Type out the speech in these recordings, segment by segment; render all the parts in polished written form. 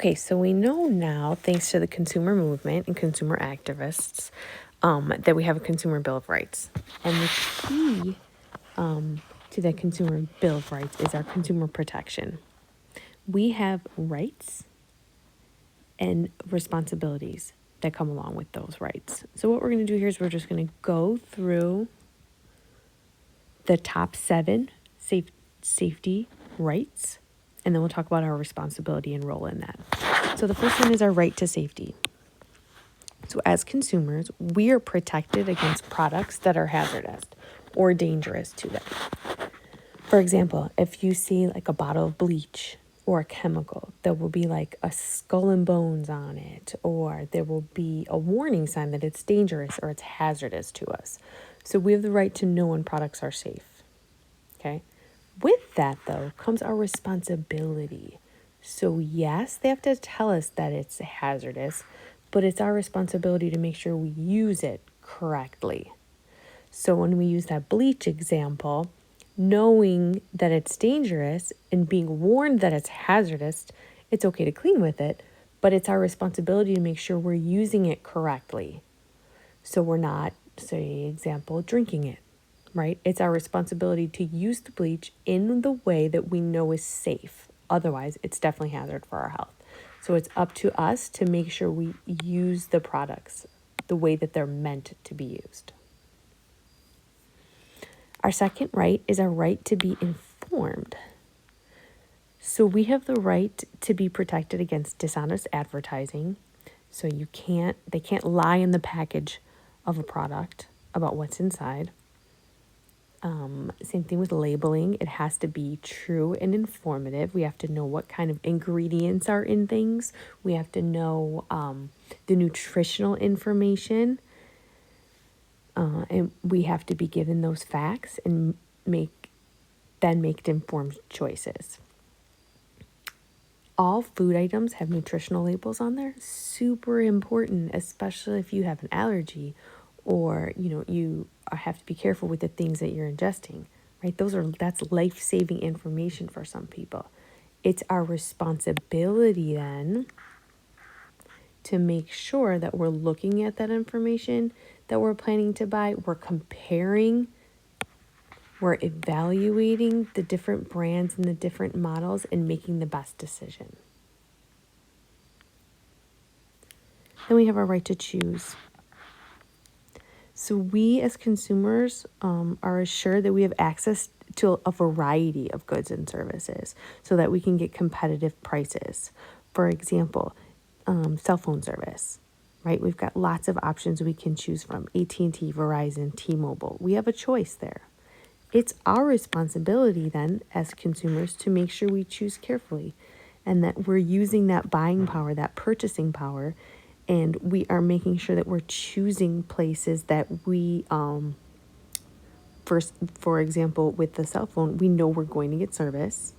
Okay, so we know now, thanks to the consumer movement and consumer activists, that we have a Consumer Bill of Rights. And the key to that Consumer Bill of Rights is our consumer protection. We have rights and responsibilities that come along with those rights. So what we're going to do here is we're just going to go through the top 7 safety rights, and then we'll talk about our responsibility and role in that. So the first one is our right to safety. So as consumers, we are protected against products that are hazardous or dangerous to them. For example, if you see like a bottle of bleach or a chemical, there will be like a skull and bones on it, or there will be a warning sign that it's dangerous or it's hazardous to us. So we have the right to know when products are safe. Okay. With that, though, comes our responsibility. So yes, they have to tell us that it's hazardous, but it's our responsibility to make sure we use it correctly. So when we use that bleach example, knowing that it's dangerous and being warned that it's hazardous, it's okay to clean with it, but it's our responsibility to make sure we're using it correctly. So we're not, say, example, drinking it, right? It's our responsibility to use the bleach in the way that we know is safe. Otherwise, it's definitely hazard for our health. So it's up to us to make sure we use the products the way that they're meant to be used. Our second right is our right to be informed. So we have the right to be protected against dishonest advertising. So they can't lie in the package of a product about what's inside. Same thing with labeling. It has to be true and informative. We have to know what kind of ingredients are in things. We have to know the nutritional information. And we have to be given those facts and make informed choices. All food items have nutritional labels on there. Super important, especially if you have an allergy or, you have to be careful with the things that you're ingesting, right? That's life-saving information for some people. It's our responsibility then to make sure that we're looking at that information that we're planning to buy. We're comparing, we're evaluating the different brands and the different models and making the best decision. Then we have our right to choose. So we as consumers are assured that we have access to a variety of goods and services so that we can get competitive prices. For example, cell phone service, right? We've got lots of options we can choose from. AT&T, Verizon, T-Mobile. We have a choice there. It's our responsibility then as consumers to make sure we choose carefully and that we're using that buying power, that purchasing power, and we are making sure that we're choosing places that we, for example, with the cell phone, we know we're going to get service.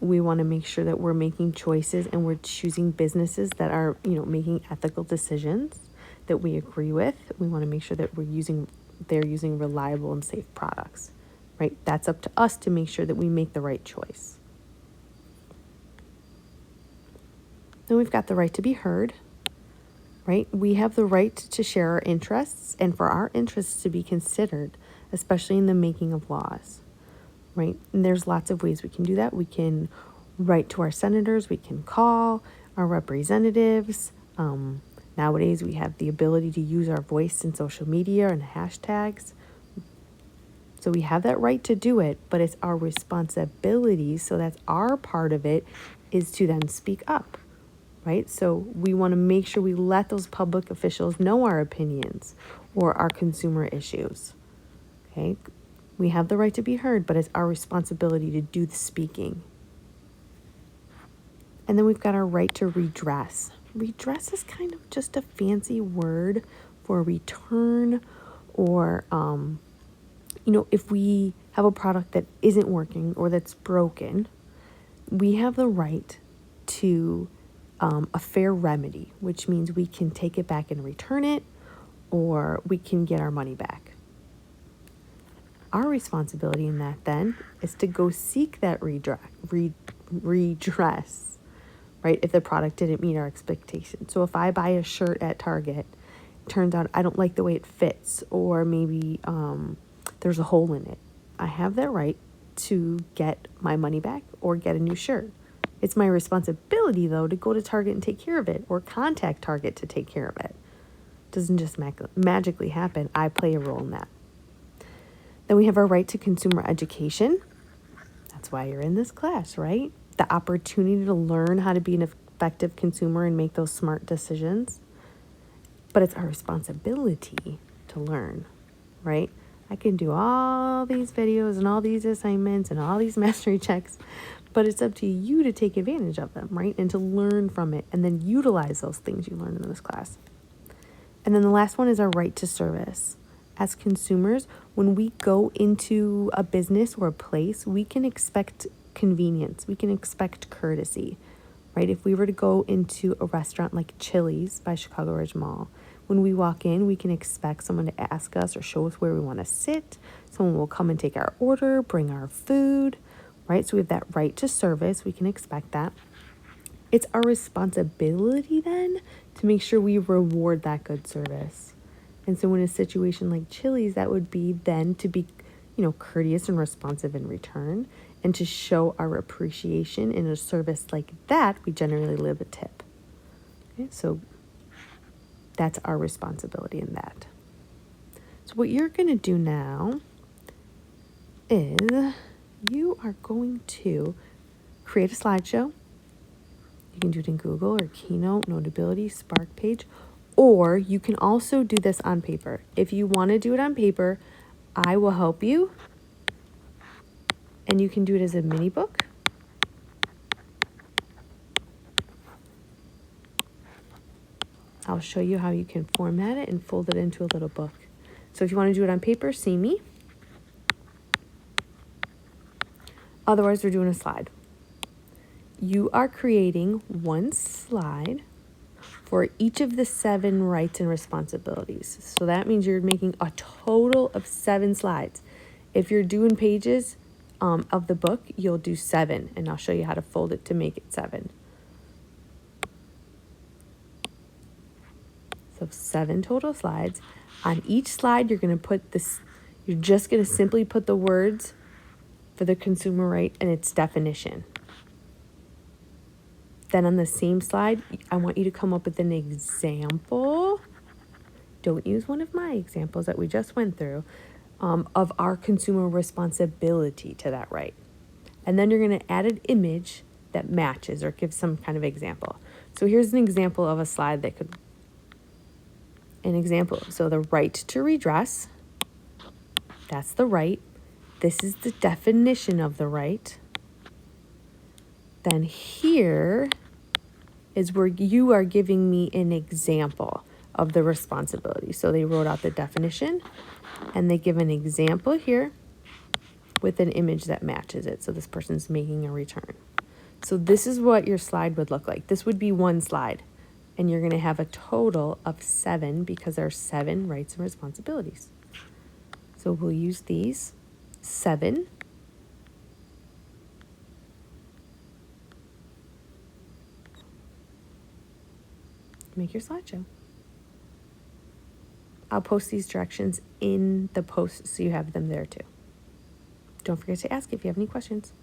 We want to make sure that we're making choices and we're choosing businesses that are, making ethical decisions that we agree with. We want to make sure that they're using reliable and safe products, right? That's up to us to make sure that we make the right choice. Then we've got the right to be heard. Right? We have the right to share our interests and for our interests to be considered, especially in the making of laws, right? And there's lots of ways we can do that. We can write to our senators. We can call our representatives. Nowadays, we have the ability to use our voice in social media and hashtags. So we have that right to do it, but it's our responsibility. So that's our part of it, is to then speak up. Right? So we want to make sure we let those public officials know our opinions or our consumer issues. Okay? We have the right to be heard, but it's our responsibility to do the speaking. And then we've got our right to redress. Redress is kind of just a fancy word for return or, if we have a product that isn't working or that's broken, we have the right to a fair remedy, which means we can take it back and return it, or we can get our money back. Our responsibility in that then is to go seek that redress, right? If the product didn't meet our expectations. So if I buy a shirt at Target, turns out I don't like the way it fits, or maybe there's a hole in it, I have that right to get my money back or get a new shirt. It's my responsibility, though, to go to Target and take care of it, or contact Target to take care of it. It doesn't just magically happen. I play a role in that. Then we have our right to consumer education. That's why you're in this class, right? The opportunity to learn how to be an effective consumer and make those smart decisions. But it's our responsibility to learn, right? I can do all these videos and all these assignments and all these mastery checks, but it's up to you to take advantage of them, right? And to learn from it and then utilize those things you learned in this class. And then the last one is our right to service. As consumers, when we go into a business or a place, we can expect convenience. We can expect courtesy, right? If we were to go into a restaurant like Chili's by Chicago Ridge Mall, when we walk in, we can expect someone to ask us or show us where we want to sit. Someone will come and take our order, bring our food, right? So we have that right to service. We can expect that. It's our responsibility then to make sure we reward that good service. And so in a situation like Chili's, that would be then to be, courteous and responsive in return, and to show our appreciation in a service like that, we generally leave a tip. Okay, so that's our responsibility in that. So what you're going to do now is you are going to create a slideshow. You can do it in Google or Keynote, Notability, Spark Page, or you can also do this on paper. If you want to do it on paper, I will help you, and you can do it as a mini book. I'll show you how you can format it and fold it into a little book. So if you want to do it on paper, see me. Otherwise, we're doing a slide. You are creating one slide for each of the 7 rights and responsibilities. So that means you're making a total of 7 slides. If you're doing pages of the book, you'll do 7, and I'll show you how to fold it to make it 7. So 7 total slides. On each slide, you're going to put this, you're just going to simply put the words for the consumer right and its definition. Then on the same slide, I want you to come up with an example. Don't use one of my examples that we just went through of our consumer responsibility to that right. And then you're going to add an image that matches or gives some kind of example. So here's an example of a slide that could, an example. So the right to redress, that's the right. This is the definition of the right. Then here is where you are giving me an example of the responsibility. So they wrote out the definition and they give an example here with an image that matches it. So this person's making a return. So this is what your slide would look like. This would be one slide, and you're going to have a total of 7 because there are 7 rights and responsibilities. So we'll use these 7. Make your slideshow. I'll post these directions in the post so you have them there too. Don't forget to ask if you have any questions.